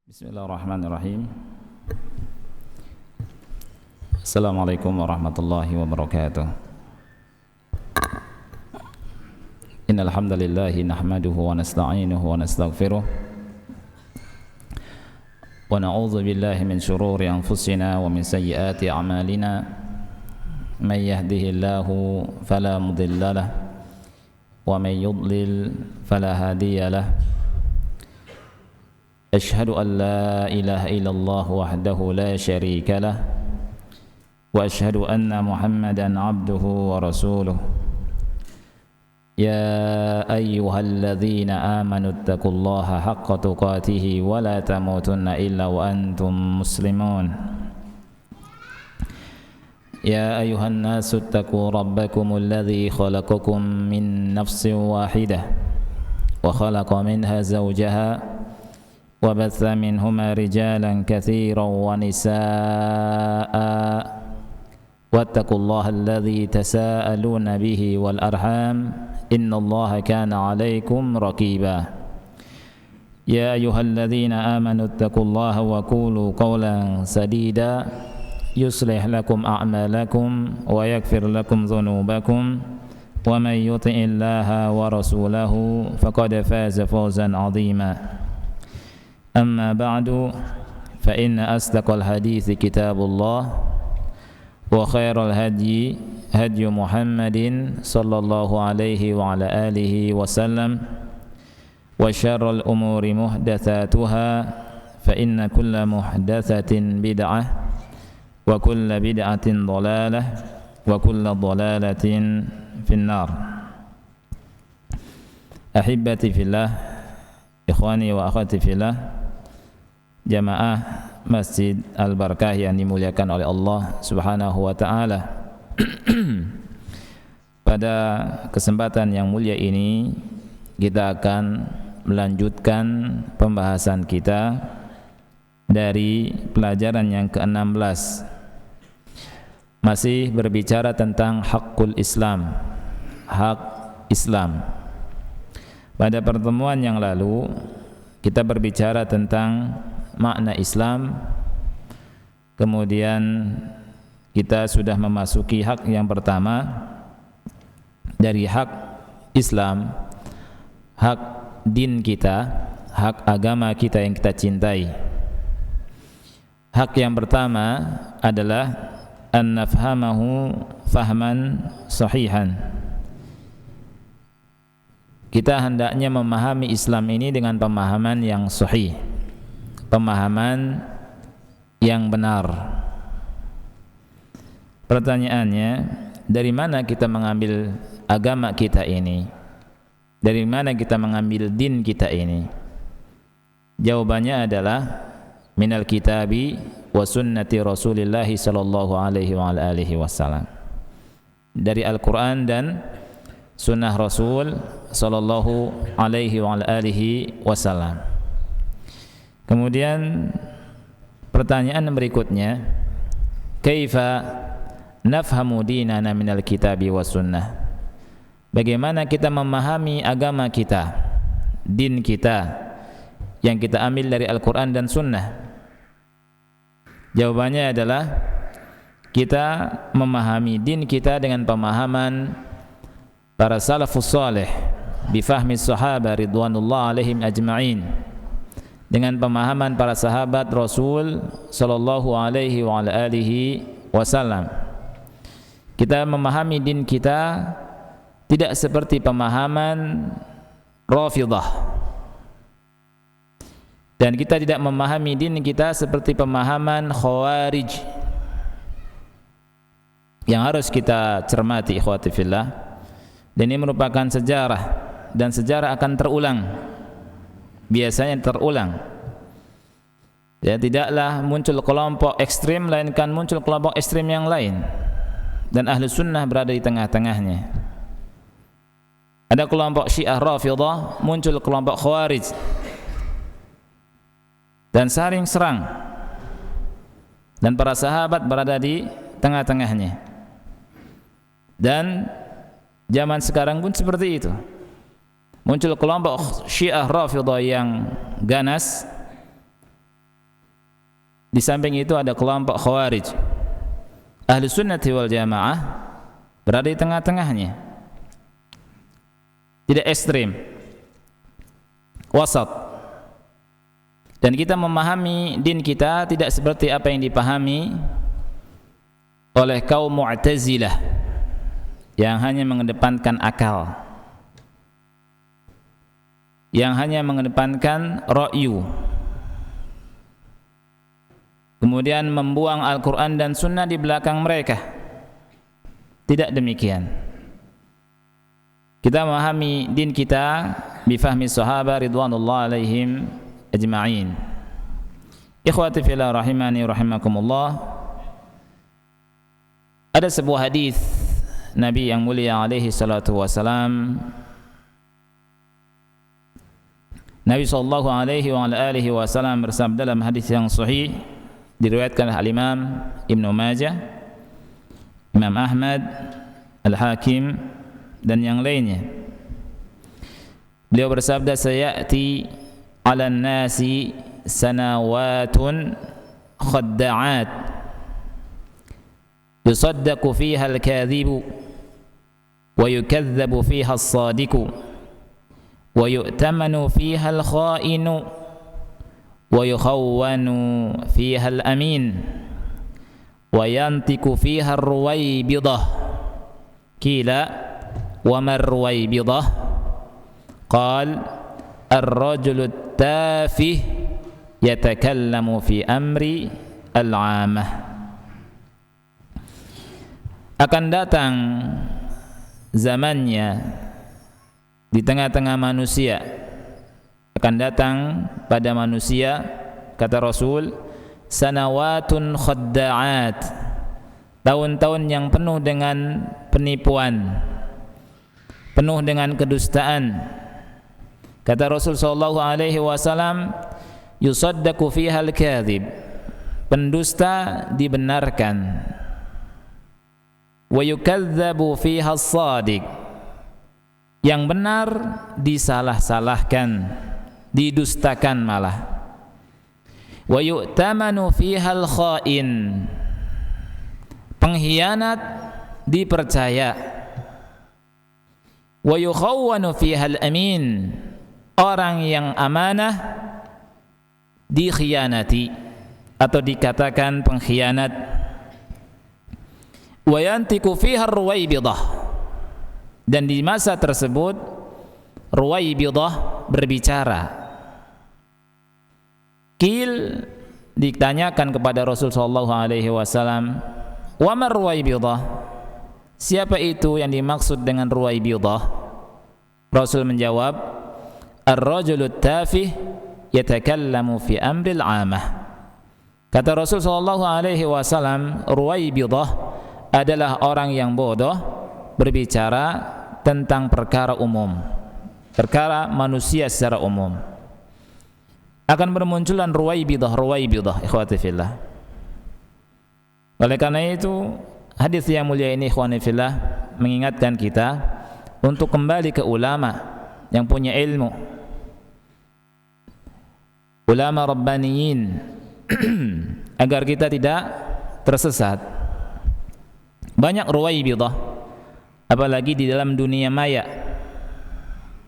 Bismillahirrahmanirrahim. Assalamualaikum warahmatullahi wabarakatuh. Innal hamdalillah nahmaduhu wa nasta'inuhu wa nastaghfiruh wa na'udzu billahi min shururi anfusina wa min sayyiati a'malina. May yahdihillahu fala mudilla lahu wa may yudlil fala hadiya lahu. أشهد أن لا إله إلا الله وحده لا شريك له وأشهد أن محمدا عبده ورسوله يا أيها الذين آمنوا اتقوا الله حق تقاته ولا تموتن إلا وأنتم مسلمون يا أيها الناس اتقوا ربكم الذي خلقكم من نفس واحدة وخلق منها زوجها وبث منهما رجالا كثيرا ونساء واتقوا الله الذي تساءلون به والأرحام إن الله كان عليكم رقيبا يا أيها الذين آمنوا اتقوا الله وقولوا قولا سديدا يصلح لكم أعمالكم ويغفر لكم ذنوبكم ومن يطع الله ورسوله فقد فاز فوزا عظيما أما بعد فإن أصدق الحديث كتاب الله وخير الهدي هدي محمد صلى الله عليه وعلى آله وسلم وشر الأمور محدثاتها فإن كل محدثة بدعة وكل بدعة ضلالة وكل ضلالة في النار. أحبتي في الله Ikhwani wa akhwati fillah, jamaah Masjid Al-Barakah yang dimuliakan oleh Allah Subhanahu wa taala. Pada kesempatan yang mulia ini kita akan melanjutkan pembahasan kita dari pelajaran yang ke-16. Masih berbicara tentang hakul Islam, hak Islam. Pada pertemuan yang lalu kita berbicara tentang makna Islam. Kemudian kita sudah memasuki hak yang pertama dari hak Islam, hak din kita, hak agama kita yang kita cintai. Hak yang pertama adalah an nafhamahu fahman sahihan. Kita hendaknya memahami Islam ini dengan pemahaman yang sahih, pemahaman yang benar. Pertanyaannya, dari mana kita mengambil agama kita ini? Dari mana kita mengambil din kita ini? Jawabannya adalah minal kitabi wa sunnati Rasulillah sallallahu alaihi wa alihi wasallam. Dari Al-Qur'an dan sunnah Rasul sallallahu alaihi wa alihi wasallam. Kemudian pertanyaan berikutnya, kaifa nafhamu dinana minal kitabi was sunnah? Bagaimana kita memahami agama kita, din kita yang kita ambil dari Al-Qur'an dan sunnah? Jawabannya adalah kita memahami din kita dengan pemahaman para salafus salih bifahmi sahaba ridwanullah alaihim ajma'in, dengan pemahaman para sahabat Rasul sallallahu alaihi wa alihi wasallam. Kita memahami din kita tidak seperti pemahaman Rafidhah, dan kita tidak memahami din kita seperti pemahaman Khawarij. Yang harus kita cermati ikhwati fillah, dan ini merupakan sejarah, dan sejarah akan terulang, biasanya terulang. Ya, tidaklah muncul kelompok ekstrim melainkan muncul kelompok ekstrim yang lain, dan ahli sunnah berada di tengah-tengahnya. Ada kelompok Syiah Rafidhah, muncul kelompok Khawarij, dan saling serang, dan para sahabat berada di tengah-tengahnya. Dan zaman sekarang pun seperti itu. Muncul kelompok Syiah Rafidhah yang ganas, Di samping itu ada kelompok Khawarij. Ahlu Sunnati wal Jamaah berada di tengah-tengahnya, tidak ekstrim, wasat. Dan kita memahami din kita tidak seperti apa yang dipahami oleh kaum Mu'tazilah yang hanya mengedepankan akal, yang hanya mengedepankan ra'yu, kemudian membuang Al-Quran dan Sunnah di belakang mereka. Tidak demikian. Kita memahami din kita bifahmi sahabat ridwanullah alaihim ajma'in. Ikhwati fillah rahimani rahimakumullah. Ada sebuah hadis Nabi yang mulia alaihi salatu wasalam. Nabi sallallahu alaihi wa alihi wasallam bersabda dalam hadis yang sahih diriwayatkan oleh Al-Imam Ibnu Majah, Imam Ahmad, Al-Hakim dan yang lainnya. Beliau bersabda, sayati 'alan nasi sanawatun khadda'at yusaddaqu fiha al-kadhibu wa yukazzabu fiha as-sadiqu wa yu'tamanu fiha al-kha'inu wa yukhawwanu fiha al-amin wa yantiku fiha ar-ruwaybidah. Qila wa ma ar-ruwaybidah? Qal ar-rajulu at-tafih yatakallamu fi amri al-'amah. Akan datang zamannya di tengah-tengah manusia, akan datang pada manusia, kata Rasul, sanawatun khadda'at, tahun-tahun yang penuh dengan penipuan, penuh dengan kedustaan. Kata Rasul sallallahu alaihi wasallam, yusaddaqu fiha al-kadhib, pendusta dibenarkan, wa yukazzabu fiha as-sadiq, yang benar disalah-salahkan, didustakan malah. Wa yu'tamanu fiha al-kha'in, pengkhianat dipercaya. Wa yukhawwanu fiha al-amin, orang yang amanah dikhianati atau dikatakan pengkhianat. Wa yantiku fiha ar-ruwaybidah, dan di masa tersebut Ruwaybidah berbicara. Qil, ditanyakan kepada Rasul sallallahu alaihi wasallam, wa mar Ruwaybidah? Siapa itu yang dimaksud dengan Ruwaybidah? Rasul menjawab, ar-rajulu at-tafih yatakallamu fi amri al-'amah. Kata Rasul sallallahu alaihi wasallam, Ruwaybidah adalah orang yang bodoh berbicara tentang perkara umum, perkara manusia secara umum. Akan bermunculan Ruwaybidah, ikhwati fillah. Oleh karena itu, hadis yang mulia ini ikhwani fillah mengingatkan kita untuk kembali ke ulama yang punya ilmu, ulama rabbaniyin, agar kita tidak tersesat. Banyak Ruwaybidah, apalagi di dalam dunia maya,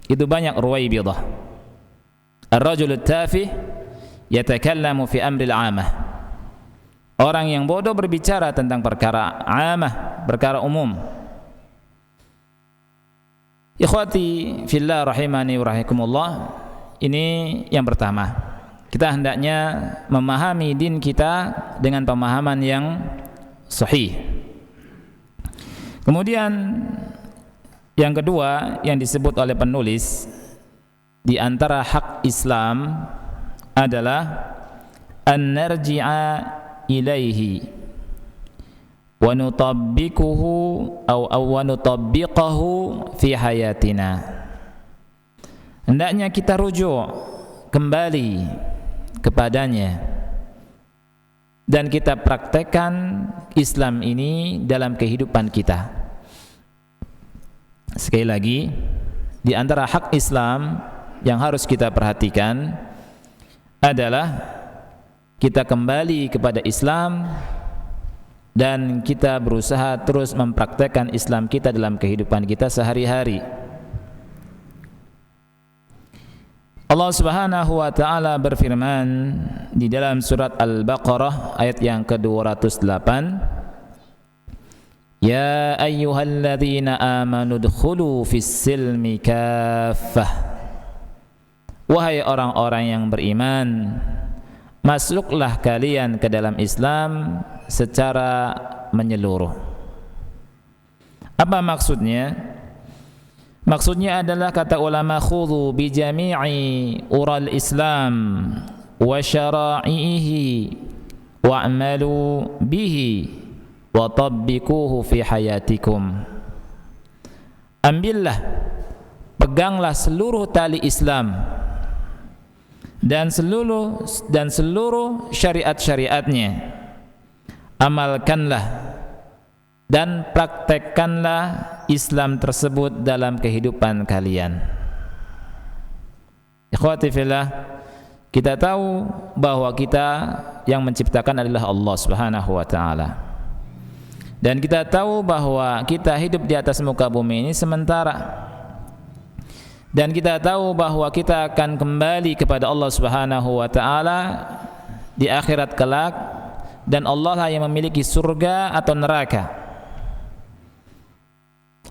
itu banyak Ruwaybidah. Ar-rajulu at-tafih yatakallamu fi amri al-'amah, orang yang bodoh berbicara tentang perkara 'amah, perkara umum. Ikhwati fillah rahimani wa rahimakumullah, ini yang pertama. Kita hendaknya memahami din kita dengan pemahaman yang sahih. Kemudian yang kedua yang disebut oleh penulis, di antara hak Islam adalah an-narji'a ilaihi wa nutabbiquhu wa nutabbiqahu fi hayatina. Hendaknya kita rujuk kembali kepadanya dan kita praktekkan Islam ini dalam kehidupan kita. Sekali lagi, di antara hak Islam yang harus kita perhatikan adalah kita kembali kepada Islam dan kita berusaha terus mempraktekkan Islam kita dalam kehidupan kita sehari-hari. Allah Subhanahu wa taala berfirman di dalam surat Al-Baqarah ayat yang ke-208, Ya ayyuhalladzina amanu dkhulu fis-silmi kaffah. Wahai orang-orang yang beriman, masuklah kalian ke dalam Islam secara menyeluruh. Apa maksudnya? Maksudnya adalah kata ulama, khudhu bi jami'i ural Islam wa syara'ihi wa'malu bihi wa tabbikuhu fi hayatikum. Ambillah, peganglah seluruh tali Islam dan seluruh syariat-syariatnya. Amalkanlah dan praktekkanlah Islam tersebut dalam kehidupan kalian. Ikhwati fillah, kita tahu bahwa kita yang menciptakan adalah Allah Subhanahu wa taala. Dan kita tahu bahwa kita hidup di atas muka bumi ini sementara. Dan kita tahu bahwa kita akan kembali kepada Allah Subhanahu wa taala di akhirat kelak, dan Allah lah yang memiliki surga atau neraka.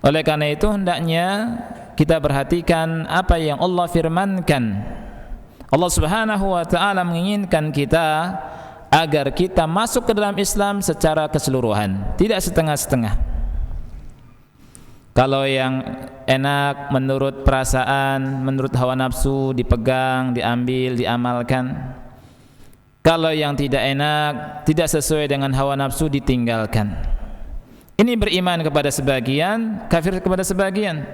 Oleh karena itu hendaknya kita perhatikan apa yang Allah firmankan. Allah Subhanahu wa taala menginginkan kita agar kita masuk ke dalam Islam secara keseluruhan, tidak setengah-setengah. Kalau yang enak menurut perasaan, menurut hawa nafsu, dipegang, diambil, diamalkan. Kalau yang tidak enak, tidak sesuai dengan hawa nafsu, ditinggalkan. Ini beriman kepada sebagian, kafir kepada sebagian.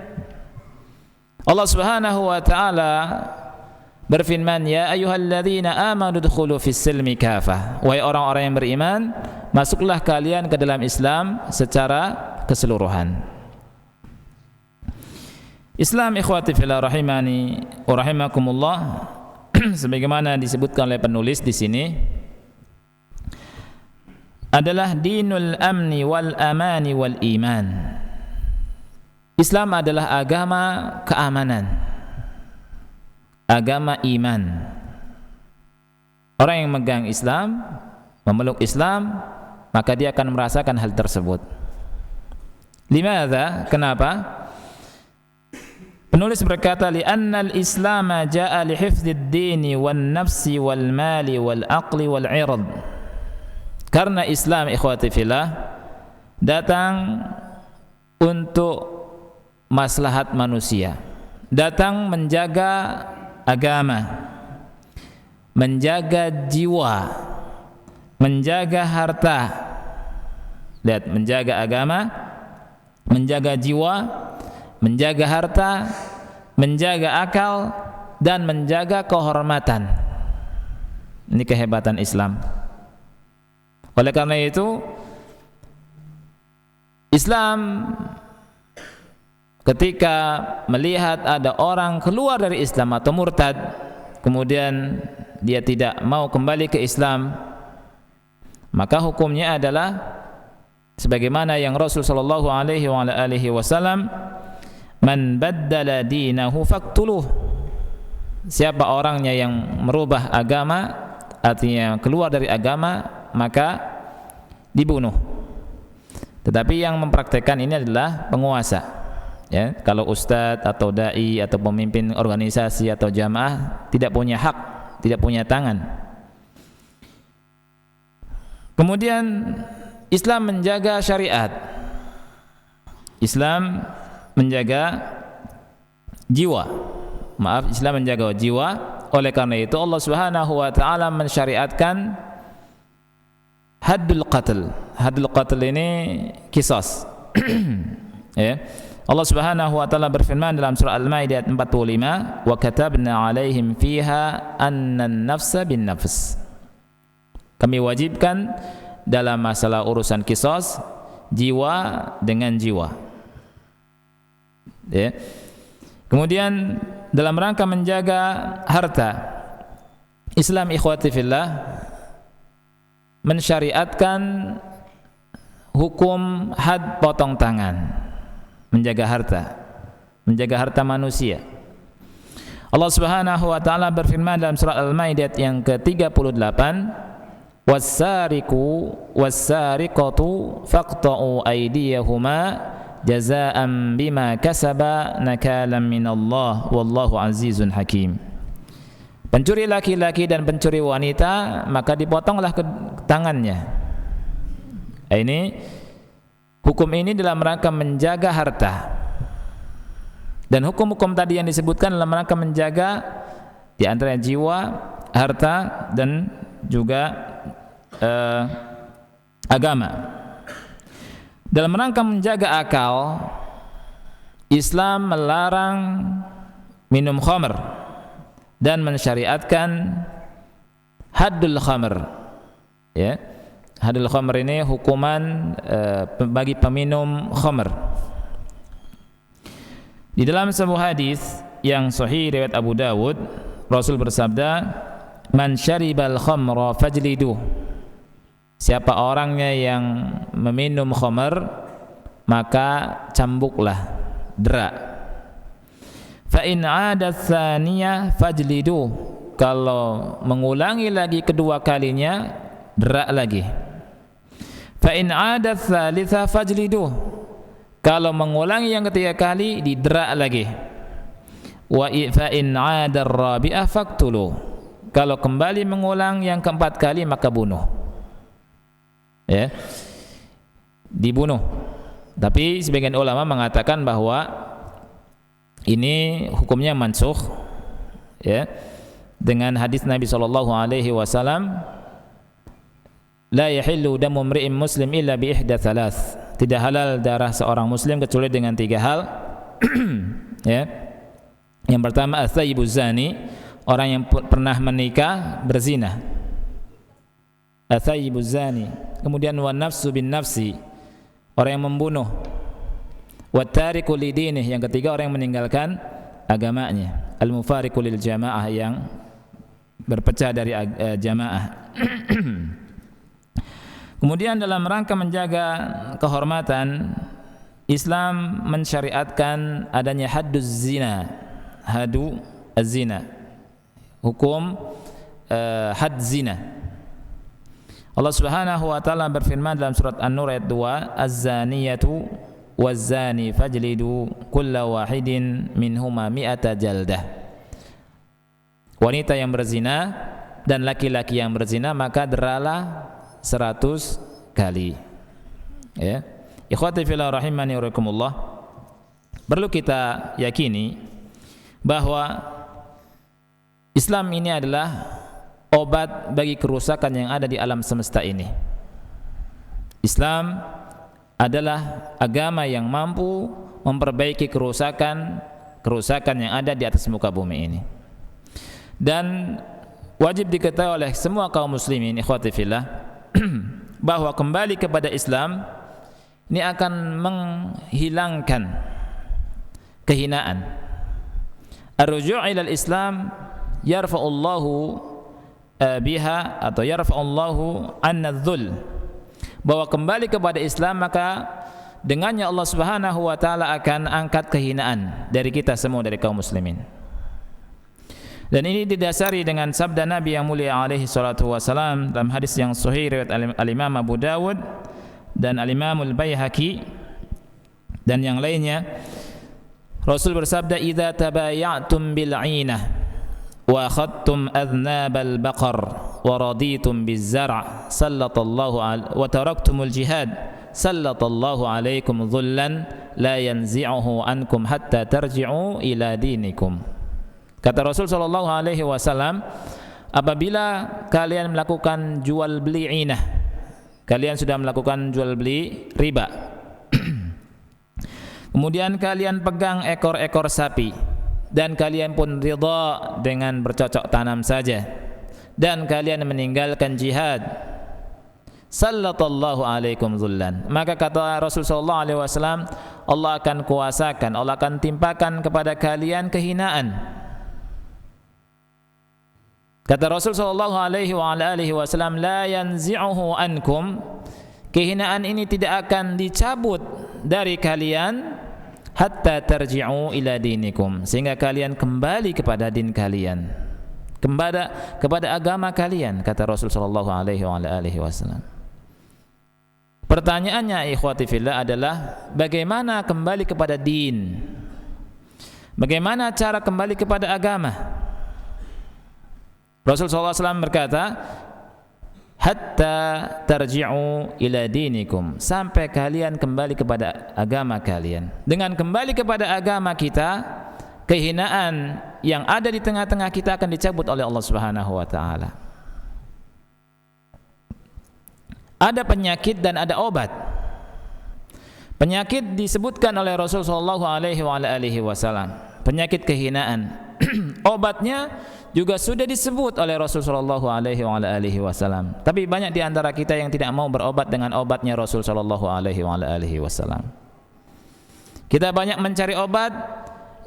Allah Subhanahu wa taala berfirman, Ya ayyuhalladzina amanu dkhulu fis-silmi kafah. Wahai orang-orang yang beriman, masuklah kalian ke dalam Islam secara keseluruhan. Islam, ikhwati fillah rahimani wa rahimakumullah, sebagaimana disebutkan oleh penulis di sini, adalah dinul amni wal amani wal iman. Islam adalah agama keamanan, agama iman. Orang yang memegang Islam, memeluk Islam, maka dia akan merasakan hal tersebut. Limadha? Kenapa? Penulis berkata, li'annal Islam ja'a li hifdzid dini wan nafsi wal mali wal aqli wal 'ird. Karena Islam, ikhwati fillah, datang untuk maslahat manusia, datang menjaga agama, menjaga jiwa, menjaga harta. Lihat, menjaga agama, menjaga jiwa, menjaga harta, menjaga akal, dan menjaga kehormatan. Ini kehebatan Islam. Oleh karena itu, Islam ketika melihat ada orang keluar dari Islam atau murtad, kemudian dia tidak mau kembali ke Islam, maka hukumnya adalah sebagaimana yang Rasul sallallahu alaihi wasallam, man baddala dinahu faqtuluh. Siapa orangnya yang merubah agama, artinya keluar dari agama, maka dibunuh. Tetapi yang mempraktekkan ini adalah penguasa. Ya, kalau ustadz atau dai atau pemimpin organisasi atau jamaah tidak punya hak, tidak punya tangan. Kemudian Islam menjaga syariat. Islam menjaga jiwa. Maaf, Islam menjaga jiwa. Oleh karena itu Allah Subhanahu wa taala mensyariatkan haddul qatl. Haddul qatl ini qisas. Ya. Allah Subhanahu wa taala berfirman dalam surah Al-Maidah ayat 45, wa katabna 'alaihim fiha annan nafsa bin nafs. Kami wajibkan dalam masalah urusan qisas jiwa dengan jiwa. Ya. Kemudian dalam rangka menjaga harta, Islam, ikhwati fillah, mensyariatkan hukum had potong tangan, menjaga harta manusia. Allah Subhanahu wa taala berfirman dalam surah Al-Maidah yang ke-38, "Was-sariqu was-sariqatu faqta'u aydiyahuma jazaa'an bima kasaba nakalan minallah wallahu azizun hakim." Pencuri laki-laki dan pencuri wanita maka dipotonglah tangannya. Ini hukum ini dalam rangka menjaga harta. Dan hukum-hukum tadi yang disebutkan dalam rangka menjaga di antara jiwa, harta dan juga agama. Dalam rangka menjaga akal, Islam melarang minum khamr dan mensyariatkan haddul khamr. Ya. Haddul khamr ini hukuman bagi peminum khamr. Di dalam sebuah hadis yang sahih riwayat Abu Dawud, Rasul bersabda, "Man syaribal khamra fajliduh." Siapa orangnya yang meminum khamr, maka cambuklah, dera. Fa in 'ada tsaniyah fajliduh. Kalau mengulangi lagi kedua kalinya, dera lagi. Fa in 'ada tsalitsa fajliduh. Kalau mengulangi yang ketiga kali, didera lagi. Wa fa in 'ada ar-rabi'ah faqtulu. Kalau kembali mengulang yang keempat kali maka bunuh. Ya. Dibunuh. Tapi sebagian ulama mengatakan bahwa ini hukumnya mansukh, ya. Dengan hadis Nabi sallallahu alaihi wasallam, la yahillu damu imri'in muslim illa bi ihda thalath. Tidak halal darah seorang muslim kecuali dengan tiga hal. Ya. Yang pertama ats-tsayyibuz zani, orang yang pernah menikah berzina. Ats-tsayyibuz zani. Kemudian wan nafsu bin nafsi, orang yang membunuh. Wat tariku lidinih, yang ketiga orang yang meninggalkan agamanya. Al-mufariqu lil jamaah, yang berpecah dari jamaah. Kemudian dalam rangka menjaga kehormatan, Islam mensyariatkan adanya hadduz zina, hadu az-zina, hukum had zina. Allah Subhanahu wa taala berfirman dalam surat An-Nur ayat 2, "Az-zaniyatu waz-zani fajlidu kulla wahidin minhuma mi'ata jaldah." Wanita yang berzina dan laki-laki yang berzina maka deralah 100 kali. Ya. Ikhwati fillah rahimani wa rahimakumullah. Perlu kita yakini bahwa Islam ini adalah obat bagi kerusakan yang ada di alam semesta ini. Islam adalah agama yang mampu memperbaiki kerusakan yang ada di atas muka bumi ini. Dan wajib diketahui oleh semua kaum muslimin, ikhwati fillah, bahwa kembali kepada Islam ini akan menghilangkan kehinaan. Ar-ruju' ila al-Islam yarfa'ullahu biha, atau yarfa'ullahu anna-dzul. Bahwa kembali kepada Islam maka dengannya Allah Subhanahu wa taala akan angkat kehinaan dari kita semua, dari kaum muslimin. Dan ini didasari dengan sabda Nabi yang mulia alaihi salatu wasalam dalam hadis yang sahih riwayat al-Imam Abu Dawud dan al-Imam al-Baihaqi dan yang lainnya. Rasul bersabda, "Idza tabaya'tum bil 'ainah wa akhadtum adhnabal baqar wa raditum biz-zar' sallatallahu wa taraktumul jihad sallatallahu alaikum dhullan la yanzi'uhu ankum hatta tarji'u ila dinikum." Kata Rasul sallallahu alaihi wasallam, apabila kalian melakukan jual beli inah, kalian sudah melakukan jual beli riba. Kemudian kalian pegang ekor-ekor sapi dan kalian pun ridha dengan bercocok tanam saja, dan kalian meninggalkan jihad, sallallahu alaikum dhullan, maka kata Rasul sallallahu alaihi wasallam, Allah akan kuasakan, Allah akan timpakan kepada kalian kehinaan. Kata Rasul sallallahu alaihi wasallam, la yanzi'uhu ankum, kehinaan ini tidak akan dicabut dari kalian hatta tarji'u ila dinikum, sehingga kalian kembali kepada din kalian, kepada agama kalian, kata Rasul sallallahu alaihi wasallam. Pertanyaannya ikhwati fillah adalah bagaimana kembali kepada din? Bagaimana cara kembali kepada agama? Rasul sallallahu alaihi wasallam berkata, hatta tarji'u ila dinikum, sampai kalian kembali kepada agama kalian. Dengan kembali kepada agama kita, kehinaan yang ada di tengah-tengah kita akan dicabut oleh Allah Subhanahu wa taala. Ada penyakit dan ada obat. Penyakit disebutkan oleh Rasul sallallahu alaihi wasallam, penyakit kehinaan. Obatnya juga sudah disebut oleh Rasul sallallahu alaihi wasallam. Tapi banyak di antara kita yang tidak mau berobat dengan obatnya Rasul sallallahu alaihi wasallam. Kita banyak mencari obat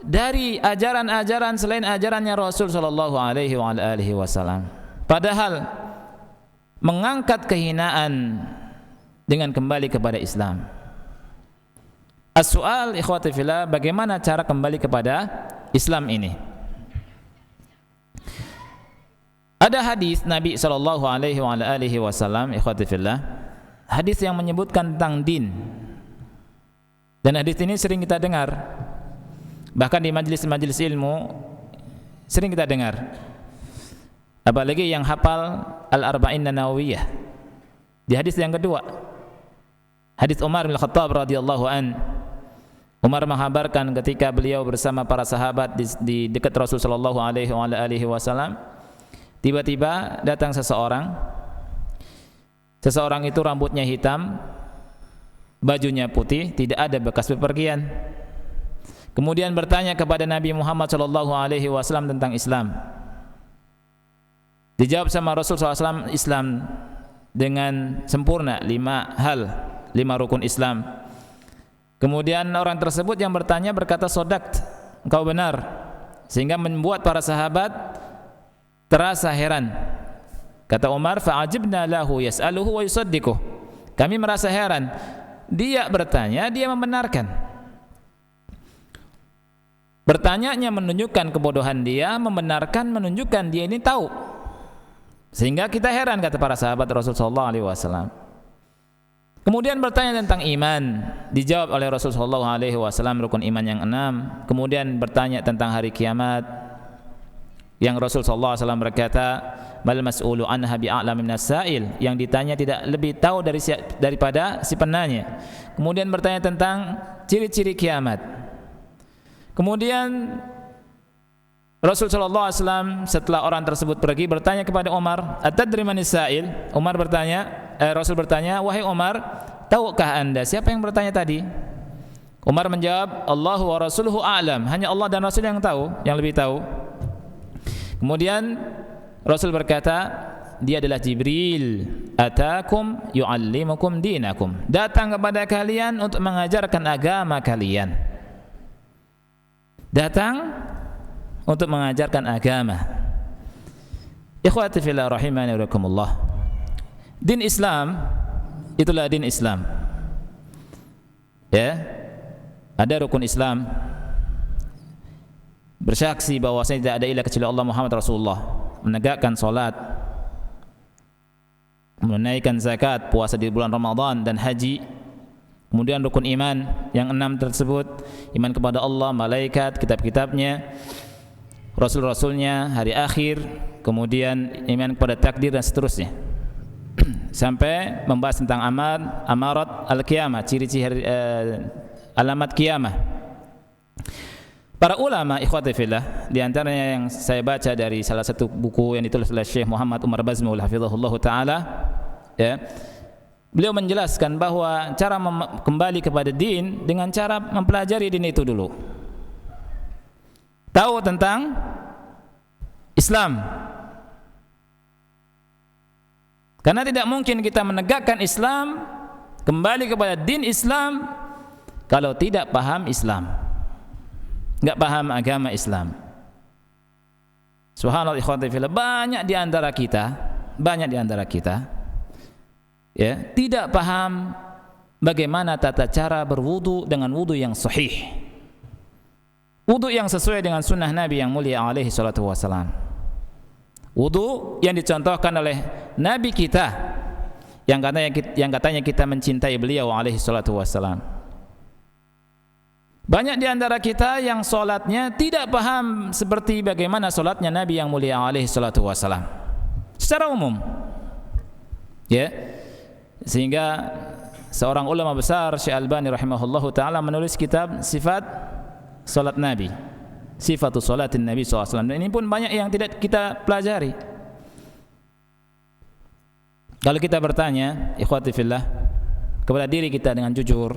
dari ajaran-ajaran selain ajarannya Rasul sallallahu alaihi wasallam. Padahal mengangkat kehinaan dengan kembali kepada Islam. As-su'al ikhwati fillah, bagaimana cara kembali kepada Islam ini? Ada hadis Nabi sallallahu alaihi wasallam ikhwati fillah, hadis yang menyebutkan tentang din. Dan hadis ini sering kita dengar. Bahkan di majelis-majelis ilmu sering kita dengar. Apalagi yang hafal Al-Arba'in Nawawiyah. Di hadis yang kedua, hadis Umar bin Khattab radhiyallahu an. Umar menghabarkan ketika beliau bersama para sahabat di dekat Rasul sallallahu alaihi wasallam, tiba-tiba datang seseorang. Seseorang itu rambutnya hitam, bajunya putih, tidak ada bekas bepergian. Kemudian bertanya kepada Nabi Muhammad sallallahu alaihi wasallam tentang Islam. Dijawab sama Rasul sallallahu alaihi wasallam Islam dengan sempurna, 5 rukun Islam. Kemudian orang tersebut yang bertanya berkata, "Sodakt, engkau benar." Sehingga membuat para sahabat terasa heran. Kata Umar, "Fa'ajibna lahu yas'aluhu wa yusaddiquh." Kami merasa heran. Dia bertanya, dia membenarkan. Bertanyanya menunjukkan kebodohan dia, membenarkan menunjukkan dia ini tahu. Sehingga kita heran, kata para sahabat Rasulullah sallallahu alaihi wasallam. Kemudian bertanya tentang iman, dijawab oleh Rasulullah sallallahu alaihi wasallam rukun iman yang 6. Kemudian bertanya tentang hari kiamat, yang Rasul sallallahu alaihi wasallam berkata, "Mal mas'ulu anha bi'a'lam minas sa'il," yang ditanya tidak lebih tahu daripada si penanya. Kemudian bertanya tentang ciri-ciri kiamat. Kemudian Rasul sallallahu alaihi wasallam setelah orang tersebut pergi bertanya kepada Umar, "Atadri manis sa'il?" Rasul bertanya, "Wahai Umar, tahukah Anda siapa yang bertanya tadi?" Umar menjawab, "Allahu wa rasuluhu a'lam." Hanya Allah dan Rasul yang tahu, yang lebih tahu. Kemudian Rasul berkata, "Dia adalah Jibril, atakum yu'allimukum dinakum." Datang kepada kalian untuk mengajarkan agama kalian. Datang untuk mengajarkan agama. Ikhwati fillah rahimani wa rahimakumullah. Din Islam itulah din Islam. Ya. Ada rukun Islam. Bersaksi bahwasanya tidak ada ilah kecuali Allah Muhammad Rasulullah, menegakkan salat, menunaikan zakat, puasa di bulan Ramadan dan haji. Kemudian rukun iman yang 6 tersebut, iman kepada Allah, malaikat, kitab-kitabnya, Rasul-Rasulnya, hari akhir, kemudian iman kepada takdir dan seterusnya. Sampai membahas tentang amarat al-qiyamah, ciri-ciri alamat kiamah. Para ulama ikhwati fillah, di antaranya yang saya baca dari salah satu buku yang ditulis oleh Syekh Muhammad Umar Bazmul hafizahullah taala, ya. Beliau menjelaskan bahwa cara kembali kepada din dengan cara mempelajari din itu dulu. Tahu tentang Islam. Karena tidak mungkin kita menegakkan Islam, kembali kepada din Islam, kalau tidak paham Islam, enggak paham agama Islam. Subhanallah ikhwati fillah, banyak di antara kita ya, tidak paham bagaimana tata cara berwudu dengan wudu yang sahih, wudu yang sesuai dengan sunnah Nabi yang mulia alaihi salatu wassalam, wudu yang dicontohkan oleh Nabi kita yang katanya kita mencintai beliau alaihi salatu wassalam. Banyak di antara kita yang solatnya tidak paham seperti bagaimana solatnya Nabi yang mulia alaihi salatu wassalam secara umum, ya, sehingga seorang ulama besar Syekh Albani rahimahullahu taala menulis kitab sifat salat Nabi, sifatus salatin Nabi SAW. Dan ini pun banyak yang tidak kita pelajari. Kalau kita bertanya ikhwati fillah kepada diri kita dengan jujur,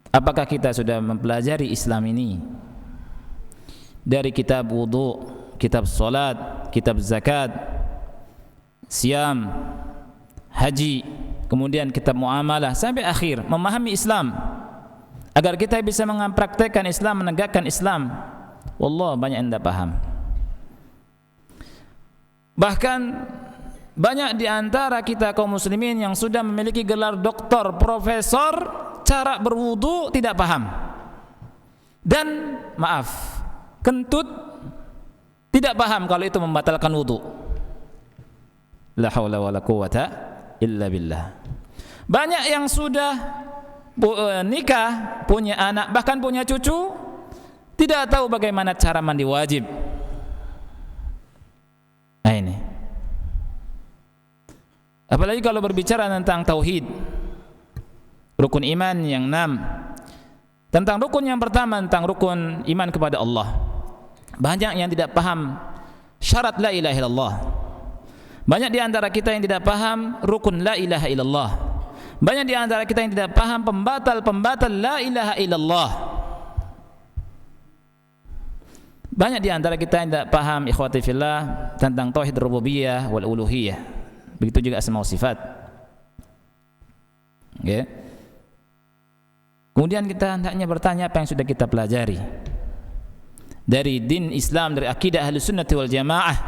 apakah kita sudah mempelajari Islam ini dari kitab wudu, kitab salat, kitab zakat, siam, haji, kemudian kitab muamalah sampai akhir, memahami Islam agar kita bisa mempraktekkan Islam, menegakkan Islam? Wallah, banyak yang tidak paham. Bahkan banyak di antara kita kaum muslimin yang sudah memiliki gelar doktor, profesor, cara berwudu tidak paham. Dan maaf, kentut tidak paham kalau itu membatalkan wudu. La haula wala quwata illa billah. Banyak yang sudah nikah, punya anak, bahkan punya cucu, tidak tahu bagaimana cara mandi wajib. Nah ini. Apalagi kalau berbicara tentang tauhid, rukun iman yang 6. Tentang rukun yang pertama, tentang rukun iman kepada Allah, banyak yang tidak paham syarat la ilaha illallah. Banyak di antara kita yang tidak paham rukun la ilaha illallah. Banyak di antara kita yang tidak paham pembatal la ilaha illallah. Banyak di antara kita yang tidak paham ikhwati fillah tentang tauhid rububiyah wal uluhiyah. Begitu juga asma wa sifat. Okay. Kemudian kita hendaknya bertanya apa yang sudah kita pelajari dari din Islam, dari akidah Ahlus Sunnah wal Jamaah.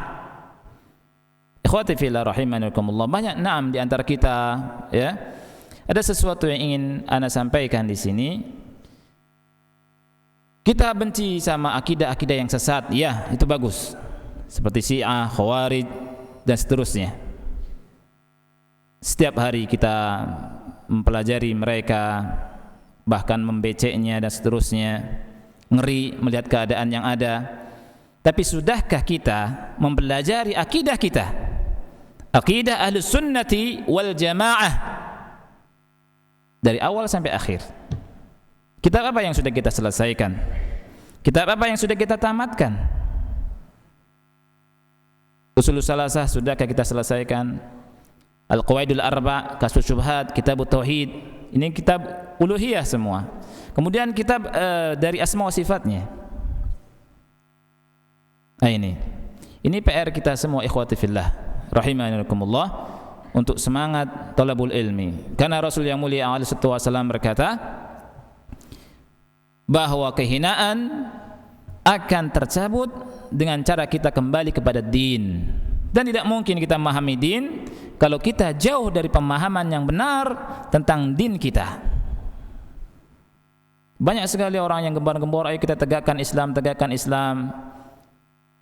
Ikhwati fillah rahimakumullah, banyak di antara kita, ya, ada sesuatu yang ingin ana sampaikan di sini. Kita benci sama akidah-akidah yang sesat, ya, itu bagus, seperti Syiah, Khawarij dan seterusnya. Setiap hari kita mempelajari mereka, bahkan membeceknya dan seterusnya. Ngeri melihat keadaan yang ada. Tapi sudahkah kita mempelajari akidah kita, akidah Ahlus Sunnati wal Jamaah, dari awal sampai akhir? Kitab apa yang sudah kita selesaikan? Kitab apa yang sudah kita tamatkan? Ushulus Salasah sudahkah kita selesaikan? Al-Qawaidul Arba', Kasus Syubhat, Kitabut Tauhid, ini kitab uluhiyah semua. Kemudian kitab dari asma wa sifatnya. Nah ini PR kita semua ikhwati fillah rahimakumullah, untuk semangat talabul ilmi. Karena Rasul yang mulia alaihi wasallam berkata bahwa kehinaan akan tercabut dengan cara kita kembali kepada din. Dan tidak mungkin kita memahami din kalau kita jauh dari pemahaman yang benar tentang din kita. Banyak sekali orang yang gembar-gembor, ayo kita tegakkan Islam,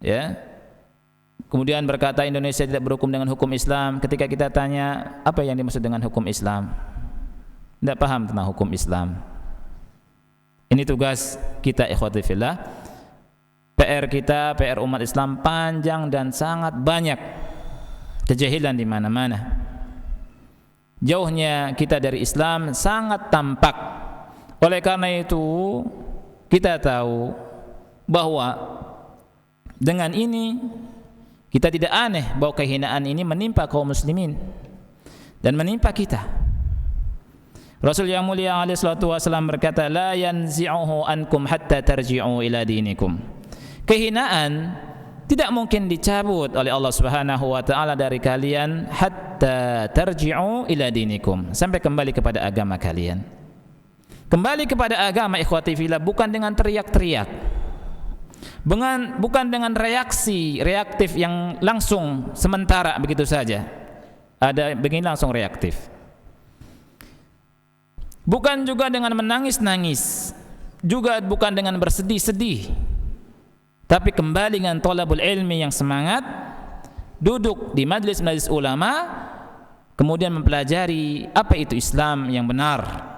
ya. Kemudian berkata Indonesia tidak berhukum dengan hukum Islam. Ketika kita tanya apa yang dimaksud dengan hukum Islam, tidak paham tentang hukum Islam. Ini tugas kita ikhwati fillah. PR kita, PR umat Islam panjang dan sangat banyak. Kejahilan di mana-mana. Jauhnya kita dari Islam sangat tampak. Oleh karena itu kita tahu bahwa dengan ini kita tidak aneh bahwa kehinaan ini menimpa kaum muslimin dan menimpa kita. Rasul yang mulia alaihi salatu wasallam berkata, la yanzi'uhu ankum hatta tarji'u ila dinikum. Kehinaan tidak mungkin dicabut oleh Allah Subhanahu wa taala dari kalian hatta tarji'u ila dinikum, sampai kembali kepada agama kalian. Kembali kepada agama ikhwati fillah bukan dengan teriak-teriak, Bukan dengan reaktif yang langsung sementara begitu saja. Ada begini langsung reaktif. Bukan juga dengan menangis-nangis, juga bukan dengan bersedih-sedih. Tapi kembali dengan thalabul ilmi yang semangat, duduk di majlis-majlis ulama, kemudian mempelajari apa itu Islam yang benar.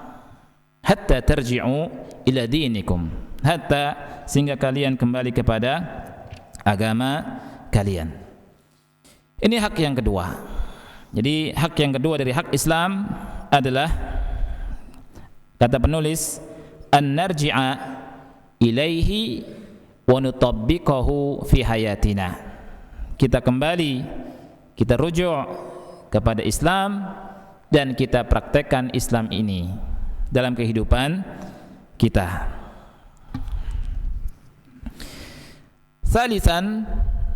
Hatta tarji'u ila dinikum, hatta sehingga kalian kembali kepada agama kalian. Ini hak yang kedua. Jadi hak yang kedua dari hak Islam adalah, kata penulis, an narji'a ilaihi wa nutabbiqahu fi hayatina. Kita kembali, kita rujuk kepada Islam dan kita praktekkan Islam ini dalam kehidupan kita. Salisan,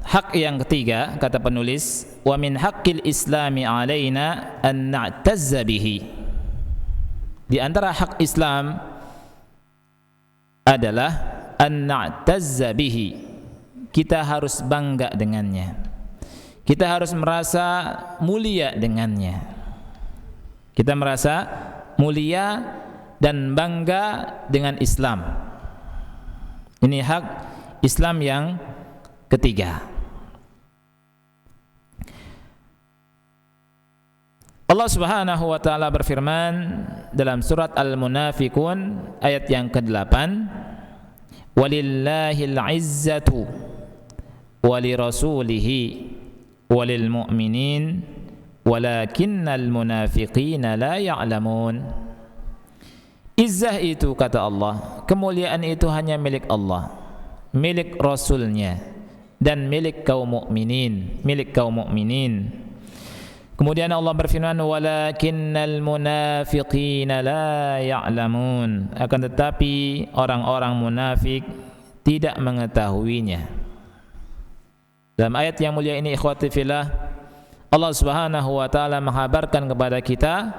hak yang ketiga, kata penulis, wa min haqqil islami alaina an na'tazza bihi. Di antara hak Islam adalah an na'tazza bihi. Kita harus bangga dengannya. Kita harus merasa mulia dengannya. Kita merasa mulia dan bangga dengan Islam. Ini hak Islam yang ketiga. Allah Subhanahu wa taala berfirman dalam surat Al-Munafiqun ayat yang ke-8, "Walillahil 'izzatu wa lirasulihi wa lil mu'minin walakinnal munafiqina la ya'lamun." Izzah itu, kata Allah, kemuliaan itu hanya milik Allah, milik Rasulnya, dan milik kaum mukminin, Kemudian Allah berfirman, walakinnal munafiqina la ya'lamun. Akan tetapi orang-orang munafik tidak mengetahuinya. Dalam ayat yang mulia ini, ikhwati fillah, Allah Subhanahu wa taala menghabarkan kepada kita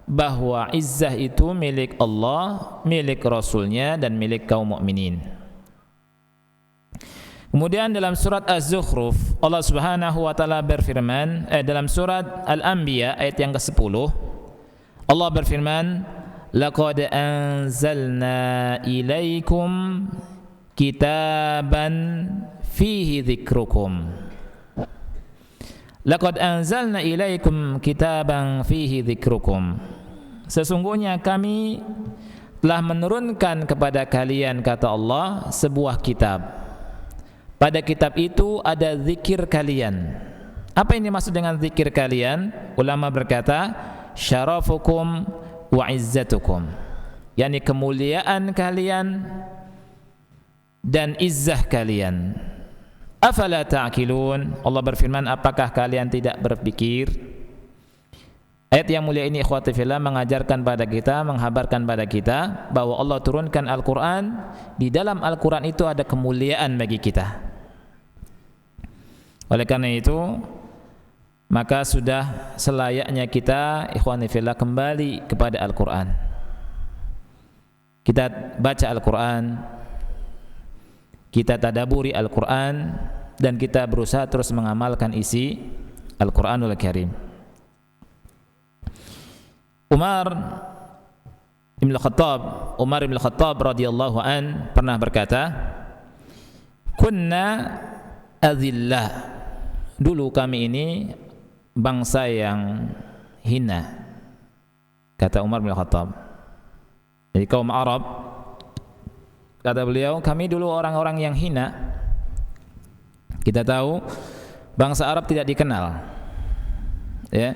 bahwa izzah itu milik Allah, milik Rasulnya, dan milik kaum mukminin. Kemudian dalam surat Az-Zukhruf, Allah Subhanahu wa taala berfirman, dalam surat Al-Anbiya ayat yang ke-10, Allah berfirman, laqad anzalna ilaikum kitaban fihi dzikrukum. Laqad anzalna ilaikum kitaban fihi dzikrukum. Sesungguhnya kami telah menurunkan kepada kalian, kata Allah, sebuah kitab. Pada kitab itu ada zikir kalian. Apa ini maksud dengan zikir kalian? Ulama berkata, syarafukum wa izzatukum, yakni kemuliaan kalian dan izzah kalian. Afala ta'qilun? Allah berfirman, apakah kalian tidak berpikir? Ayat yang mulia ini, ikhwati fillah, mengajarkan pada kita, menghabarkan pada kita bahwa Allah turunkan Al-Quran. Di dalam Al-Quran itu ada kemuliaan bagi kita. Oleh karena itu, maka sudah selayaknya kita, ikhwani fillah, kembali kepada Al-Quran. Kita baca Al-Quran, kita tadaburi Al-Quran, dan kita berusaha terus mengamalkan isi Al-Quranul Karim. Umar bin Khattab radhiyallahu an pernah berkata, kunna azillah, dulu kami ini bangsa yang hina, kata Umar bin Khattab. Jadi kaum Arab, kata beliau, kami dulu orang-orang yang hina. Kita tahu bangsa Arab tidak dikenal, ya.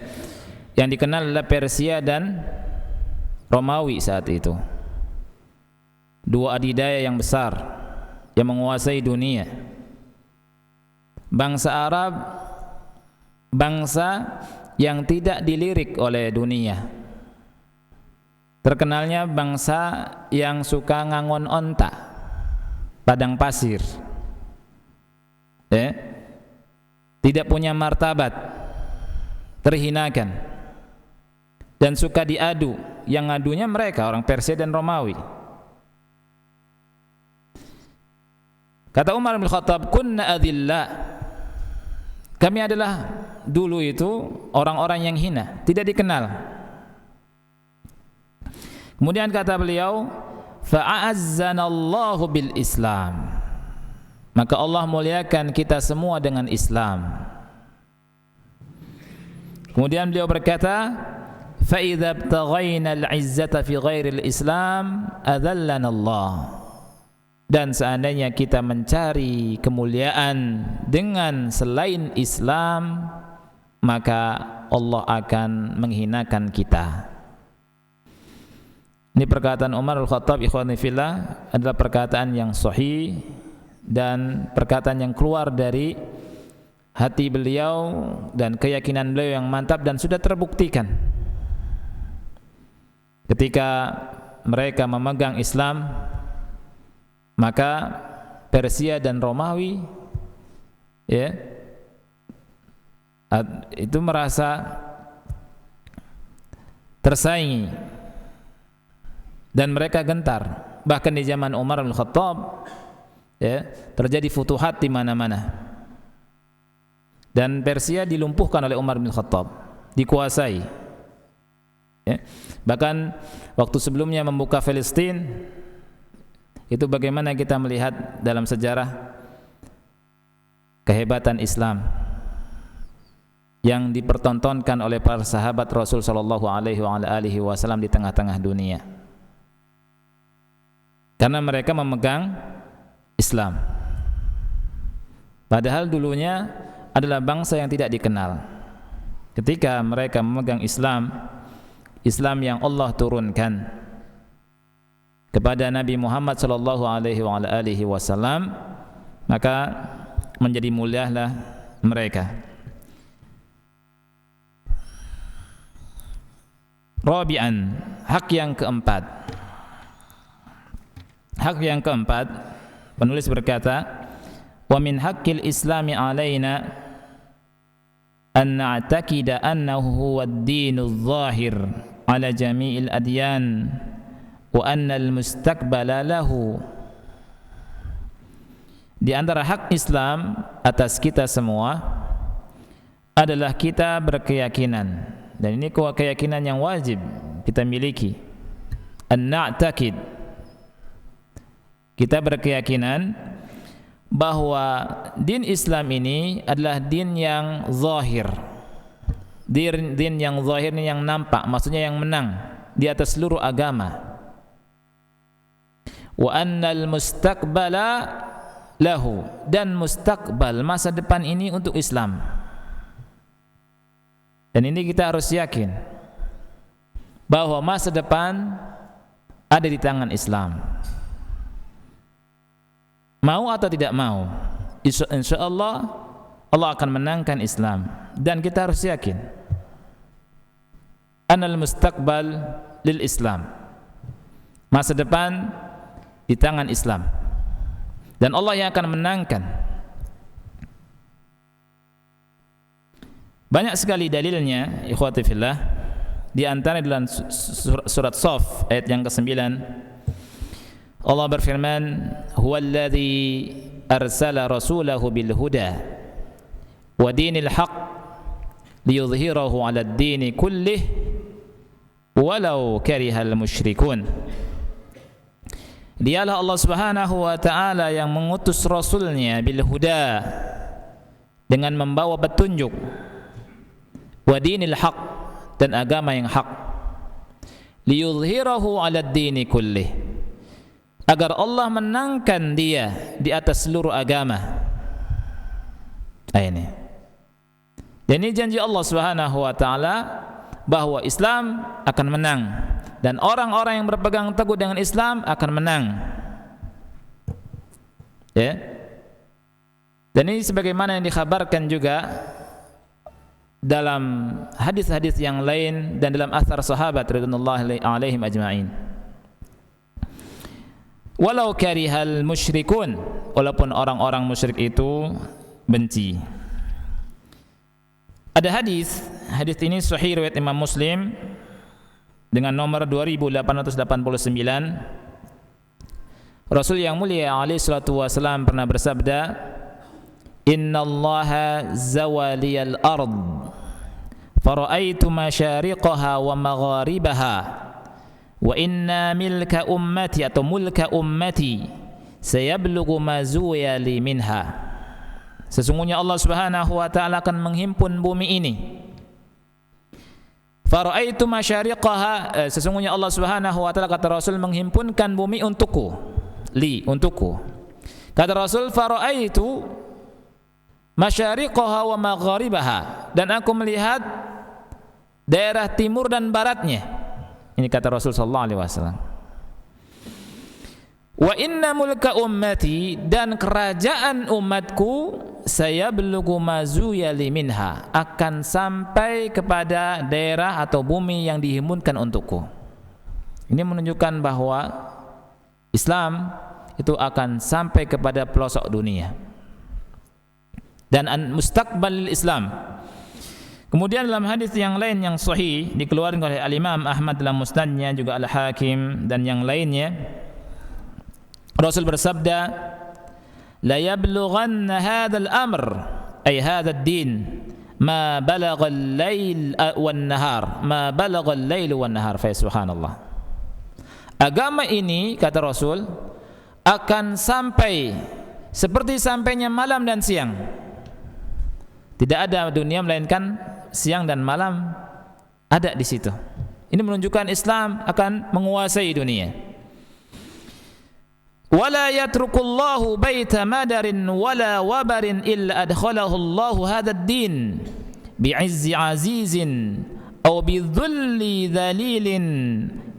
Yang dikenal adalah Persia dan Romawi saat itu. Dua adidaya yang besar yang menguasai dunia. Bangsa Arab, bangsa yang tidak dilirik oleh dunia. Terkenalnya bangsa yang suka ngangon onta, padang pasir, tidak punya martabat, terhinakan, dan suka diadu. Yang ngadunya mereka orang Persia dan Romawi. Kata Umar bin Khattab, kunna adilla, kami adalah dulu itu orang-orang yang hina, tidak dikenal. Kemudian kata beliau, fa'azzanallahu bil Islam, maka Allah muliakan kita semua dengan Islam. Kemudian beliau berkata, fa idza ibtaghaina al-'izzata fi ghairi al-Islam adallana Allah, dan seandainya kita mencari kemuliaan dengan selain Islam, maka Allah akan menghinakan kita. Ini perkataan Umar Al-Khattab, ikhwani fillah, adalah perkataan yang sahih dan perkataan yang keluar dari hati beliau dan keyakinan beliau yang mantap dan sudah terbuktikan ketika mereka memegang Islam, maka Persia dan Romawi itu merasa tersaingi dan mereka gentar. Bahkan di zaman Umar bin Khattab terjadi futuhat di mana-mana, dan Persia dilumpuhkan oleh Umar bin Khattab, dikuasai. Bahkan waktu sebelumnya membuka Palestina, itu bagaimana kita melihat dalam sejarah kehebatan Islam yang dipertontonkan oleh para sahabat Rasul sallallahu alaihi wasallam di tengah-tengah dunia, karena mereka memegang Islam. Padahal dulunya adalah bangsa yang tidak dikenal. Ketika mereka memegang Islam, Islam yang Allah turunkan kepada Nabi Muhammad sallallahu alaihi wasallam, maka menjadi mulialah mereka. Rabi'an, hak yang keempat. Hak yang keempat, penulis berkata, wa min haqqil islami alaina an na'taqida annahu huwa ad-dinul zahir ala jami'il adyan wa anna al-mustaqbala lahu. Di antara hak Islam atas kita semua adalah kita berkeyakinan, dan ini keyakinan yang wajib kita miliki, an na'taqid, kita berkeyakinan bahwa din Islam ini adalah din yang zahir. Din yang zahir ini yang nampak, maksudnya yang menang di atas seluruh agama. Wa annal mustaqbala lahu, dan mustaqbal, masa depan ini untuk Islam. Dan ini kita harus yakin bahwa masa depan ada di tangan Islam. Mau atau tidak mau, insyaallah Allah akan menangkan Islam, dan kita harus yakin anal mustaqbal lil Islam, masa depan di tangan Islam, dan Allah yang akan menangkan. Banyak sekali dalilnya, ikhwati fillah. Di antara dalam surat Shaf ayat yang ke-9, Allah berfirman, huwallazi arsala rasulahu bil huda wa dinil haqq liyudhhirahu 'ala ad-dini kullih walau karihal musyrikun. Dialah Allah Subhanahu wa taala yang mengutus rasulnya bil huda, dengan membawa petunjuk, wa dinil haqq, dan agama yang hak, liyudhhirahu 'ala ad-dini kullih, agar Allah menangkan dia di atas seluruh agama. Ini. Dan ini janji Allah Subhanahu wa taala bahwa Islam akan menang, dan orang-orang yang berpegang teguh dengan Islam akan menang. Dan ini sebagaimana yang dikhabarkan juga dalam hadis-hadis yang lain dan dalam athar sahabat radhiyallahu alaihim ajma'in. Walau karihal musyrikun, walaupun orang-orang musyrik itu benci. Ada hadis ini sahih riwayat Imam Muslim dengan nomor 2889. Rasul yang mulia alaihi salatu wasallam pernah bersabda, "Innallaha zawaliyal ard fara'aitu masyariqaha wa magharibaha wa inna milka ummati atau mulka ummati sayablughu ma zuwiyali minha." Sesungguhnya Allah Subhanahu wa taala akan menghimpun bumi ini. Fara'aitu masyariqaha, sesungguhnya Allah Subhanahu wa taala, kata Rasul, menghimpunkan bumi untukku, untukku. Kata Rasul, fara'aitu masyariqaha wa magharibaha, dan aku melihat daerah timur dan baratnya. Ini kata Rasul sallallahu alaihi wasallam. Wa inna mulka ummati, dan kerajaan umatku, sayablughu ma zuyali minha, akan sampai kepada daerah atau bumi yang dihimpunkan untukku. Ini menunjukkan bahwa Islam itu akan sampai kepada pelosok dunia. Dan mustaqbal Islam. Kemudian dalam hadis yang lain yang sahih dikeluarkan oleh Al-Imam Ahmad dalam Musnadnya, juga Al-Hakim dan yang lainnya, Rasul bersabda, la yablughanna hadzal amr ay hadzal din ma balagha al-lail wan nahar, ma balagha al-lail wan nahar. Fa subhanallah, agama ini, kata Rasul, akan sampai seperti sampainya malam dan siang. Tidak ada dunia melainkan siang dan malam ada di situ. Ini menunjukkan Islam akan menguasai dunia. Wala yatrukullahu baita madarin wala wabarin illa adkhalahu Allahu hadzal din bi'izzi azizin aw bidhulli dhalilin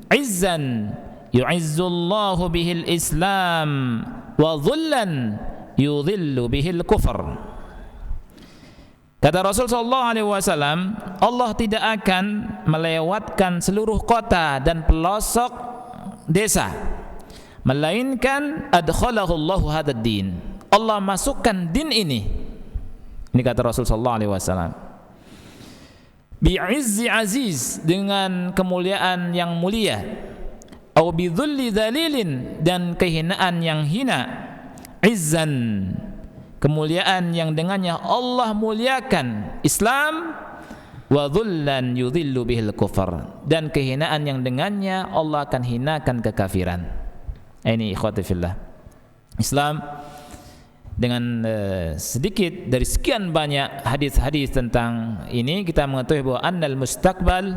izzan yu'izzu Allahu bihil Islam wa dhullan yudhillu bihil kufr. Kata Rasul sallallahu alaihi wasallam, Allah tidak akan melewatkan seluruh kota dan pelosok desa, melainkan adkhalahu Allahu hadzal din, Allah masukkan din ini. Ini kata Rasul sallallahu alaihi wasallam. Bi'izzi aziz, dengan kemuliaan yang mulia, au bidhulli dzalilin, dan kehinaan yang hina, izzan, kemuliaan yang dengannya Allah muliakan Islam, wa dhullan yudhillu bihil kufar, dan kehinaan yang dengannya Allah akan hinakan kekafiran. Ini ikhwati fillah, Islam dengan sedikit dari sekian banyak hadis-hadis tentang ini, kita mengetahui bahwa annal mustaqbal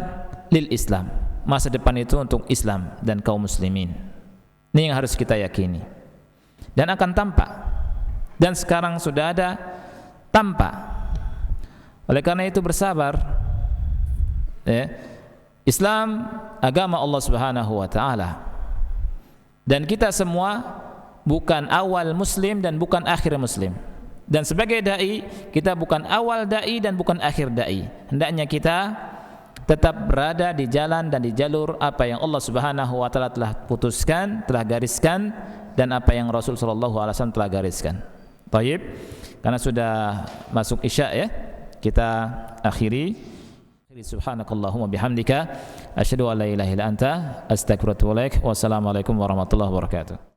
lil Islam, masa depan itu untuk Islam dan kaum muslimin. Ini yang harus kita yakini dan akan tampak, dan sekarang sudah ada tampak. Oleh karena itu bersabar, Islam agama Allah Subhanahu wa taala, dan kita semua bukan awal muslim dan bukan akhir muslim. Dan sebagai dai, kita bukan awal dai dan bukan akhir dai. Hendaknya kita tetap berada di jalan dan di jalur apa yang Allah Subhanahu wa taala telah putuskan, telah gariskan, dan apa yang Rasul sallallahu alaihi wasallam telah gariskan. Baik, karena sudah masuk Isya ya, kita akhiri. Subhanakallahumma bihamdika asyhadu an la ilaha illa anta astaghfiruka wa atubu ilaik. Wassalamualaikum warahmatullahi wabarakatuh.